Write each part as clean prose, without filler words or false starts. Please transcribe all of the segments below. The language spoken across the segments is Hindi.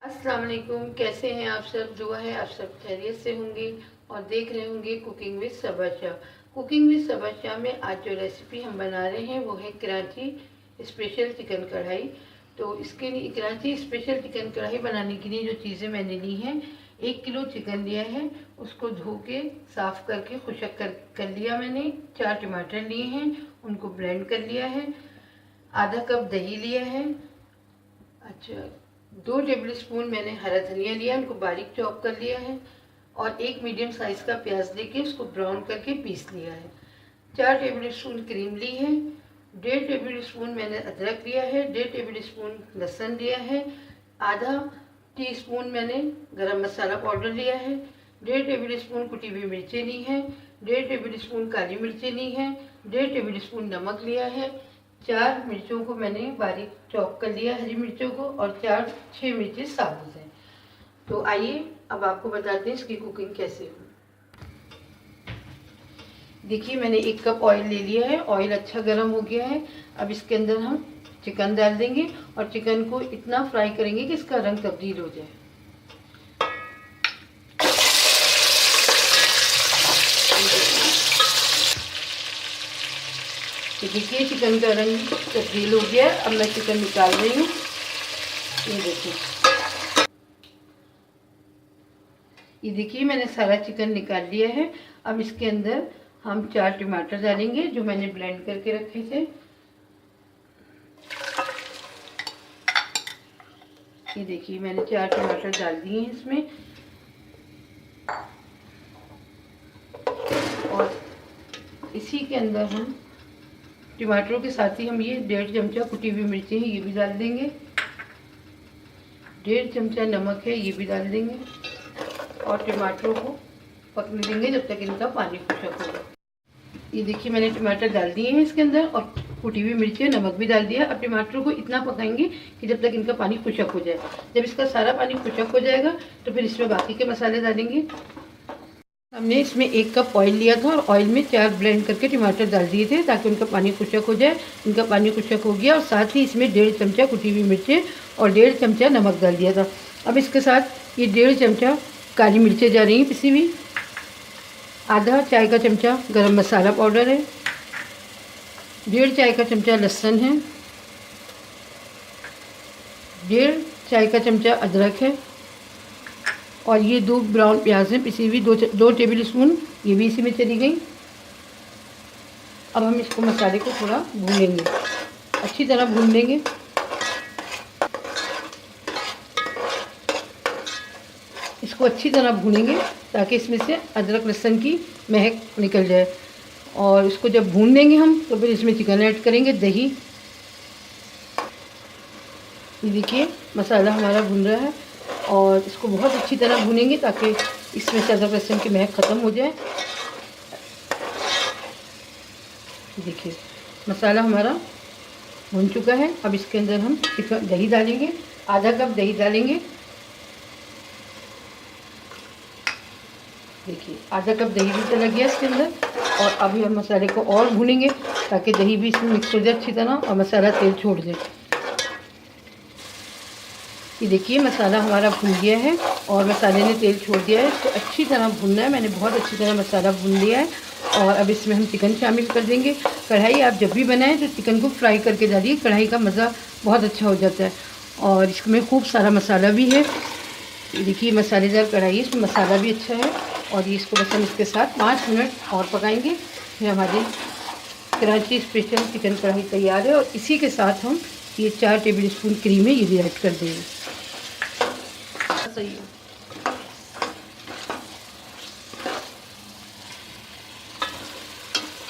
अस्सलाम वालेकुम। कैसे हैं आप सब? दुआ है आप सब खैरियत से होंगे और देख रहे होंगे cooking with Saba Shah. Cooking with Saba Shah में आज जो रेसिपी हम बना रहे हैं वो है कराची स्पेशल चिकन कढ़ाई। तो इसके लिए कराची स्पेशल चिकन कढ़ाई बनाने के लिए जो चीज़ें मैंने ली हैं, 1 किलो चिकन लिया है, उसको धो के साफ़ करके खुशक कर लिया मैंने। 4 टमाटर लिए हैं, उनको ब्लेंड कर लिया है। आधा कप दही लिया है। अच्छा, 2 टेबल स्पून मैंने हरा धनिया लिया, उनको बारीक चॉप कर लिया है। और 1 मीडियम साइज़ का प्याज लेके उसको ब्राउन करके पीस लिया है। 4 टेबल स्पून क्रीम ली है। 1.5 टेबल स्पून मैंने अदरक लिया है। 1.5 टेबल स्पून लहसुन लिया है। आधा टी स्पून मैंने गरम मसाला पाउडर लिया है। 1.5 टेबल स्पून कुटी हुई मिर्चें ली हैं। 1.5 टेबल स्पून काली मिर्चें ली हैं। 1.5 टेबल स्पून नमक लिया है। 4 मिर्चों को मैंने बारीक चॉप कर लिया, हरी मिर्चों को, और 6 मिर्चें साबुत हैं। तो आइए अब आपको बताते हैं इसकी कुकिंग कैसे हो। देखिए, मैंने 1 कप ऑयल ले लिया है। ऑयल अच्छा गर्म हो गया है। अब इसके अंदर हम चिकन डाल देंगे और चिकन को इतना फ्राई करेंगे कि इसका रंग तब्दील हो जाए। तो देखिए, चिकन का रंग तब्दील हो गया है। अब मैं चिकन निकाल रही हूँ। ये देखिए, मैंने सारा चिकन निकाल लिया है। अब इसके अंदर हम 4 टमाटर डालेंगे जो मैंने ब्लेंड करके रखे थे। ये देखिए, मैंने 4 टमाटर डाल दिए हैं इसमें। और इसी के अंदर हम टमाटरों के साथ ही हम ये 1.5 चमचा कुटी हुई मिर्ची है, ये भी डाल देंगे। 1.5 चमचा नमक है, ये भी डाल देंगे। और टमाटरों को पकने देंगे जब तक इनका पानी खुशक होगा। ये देखिए, मैंने टमाटर डाल दिए हैं इसके अंदर और कुटी हुई मिर्ची, नमक भी डाल दिया। अब टमाटरों को इतना पकाएंगे कि जब तक इनका पानी खुशक हो जाए। जब इसका सारा पानी खुशक हो जाएगा तो फिर इसमें बाकी के मसाले डालेंगे। हमने इसमें 1 कप ऑयल लिया था और ऑयल में 4 ब्लेंड करके टमाटर डाल दिए थे ताकि उनका पानी खुशक हो जाए। इनका पानी खुशक हो गया और साथ ही इसमें 1.5 चमचा कुटी हुई मिर्चें और 1.5 चमचा नमक डाल दिया था। अब इसके साथ ये 1.5 चमचा काली मिर्चें जा रही हैं पिसी हुई। आधा चाय का चमचा गरम मसाला पाउडर है। 1.5 चाय का चमचा लहसुन है। 1.5 चाय का चमचा अदरक है। और ये 2 ब्राउन प्याज हैं पिसी हुई, 2 टेबल स्पून, ये भी इसी में चली गई। अब हम इसको मसाले को थोड़ा भूनेंगे, अच्छी तरह भून लेंगे। इसको अच्छी तरह भूनेंगे ताकि इसमें से अदरक लहसुन की महक निकल जाए। और इसको जब भून लेंगे हम तो फिर इसमें चिकन ऐड करेंगे, दही। ये देखिए, मसाला हमारा भून रहा है और इसको बहुत अच्छी तरह भूनेंगे ताकि इसमें से अदरक लहसुन की महक ख़त्म हो जाए। देखिए, मसाला हमारा भून चुका है। अब इसके अंदर हम दही डालेंगे, आधा कप दही डालेंगे। देखिए, आधा कप दही भी चला गया इसके अंदर। और अभी हम मसाले को और भूनेंगे ताकि दही भी इसमें मिक्स हो जाए अच्छी तरह और मसाला तेल छोड़ दे। ये देखिए, मसाला हमारा भून गया है और मसाले ने तेल छोड़ दिया है। इसको अच्छी तरह भूनना है। मैंने बहुत अच्छी तरह मसाला भून लिया है। और अब इसमें हम चिकन शामिल कर देंगे। कढ़ाई आप जब भी बनाएं तो चिकन को फ्राई करके डालिए, कढ़ाई का मज़ा बहुत अच्छा हो जाता है। और इसमें खूब सारा मसाला भी है। ये देखिए, मसालेदार कढ़ाई है, इसमें मसाला भी अच्छा है। और ये इसको बस हम इसके साथ 5 मिनट और पकाएंगे। फिर हमारी कराची स्पेशल चिकन कढ़ाई तैयार है। और इसी के साथ हम ये 4 टेबल स्पून क्रीम है, ये भी ऐड कर देंगे। सही है।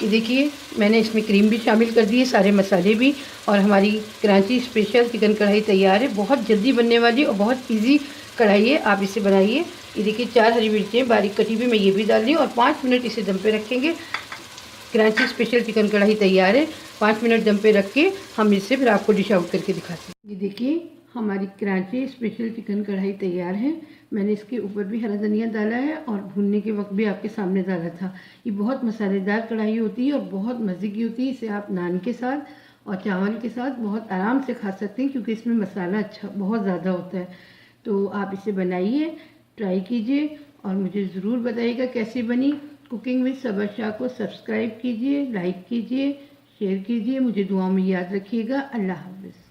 ये देखिए, मैंने इसमें क्रीम भी शामिल कर दी है, सारे मसाले भी। और हमारी कराची स्पेशल चिकन कढ़ाई तैयार है। बहुत जल्दी बनने वाली और बहुत इजी कढ़ाई है, आप इसे बनाइए। ये देखिए, 4 हरी मिर्चें बारीक कटी हुई मैं ये भी डाल रही हूँ और 5 मिनट इसे दम पे रखेंगे। कराची स्पेशल चिकन कढ़ाई तैयार है। 5 मिनट दम पे रख के हम इसे फिर आपको डिश आउट करके दिखाते हैं। ये देखिए, हमारी कराची स्पेशल चिकन कढ़ाई तैयार है। मैंने इसके ऊपर भी हरा धनिया डाला है और भूनने के वक्त भी आपके सामने डाला था। ये बहुत मसालेदार कढ़ाई होती है और बहुत मज़े की होती है। इसे आप नान के साथ और चावल के साथ बहुत आराम से खा सकते हैं क्योंकि इसमें मसाला अच्छा बहुत ज़्यादा होता है। तो आप इसे बनाइए, ट्राई कीजिए और मुझे ज़रूर बताइएगा कैसी बनी। कुकिंग विद सबा शाह को सब्सक्राइब कीजिए, लाइक कीजिए, शेयर कीजिए। मुझे दुआ में याद रखिएगा। अल्लाह हाफ़िज़।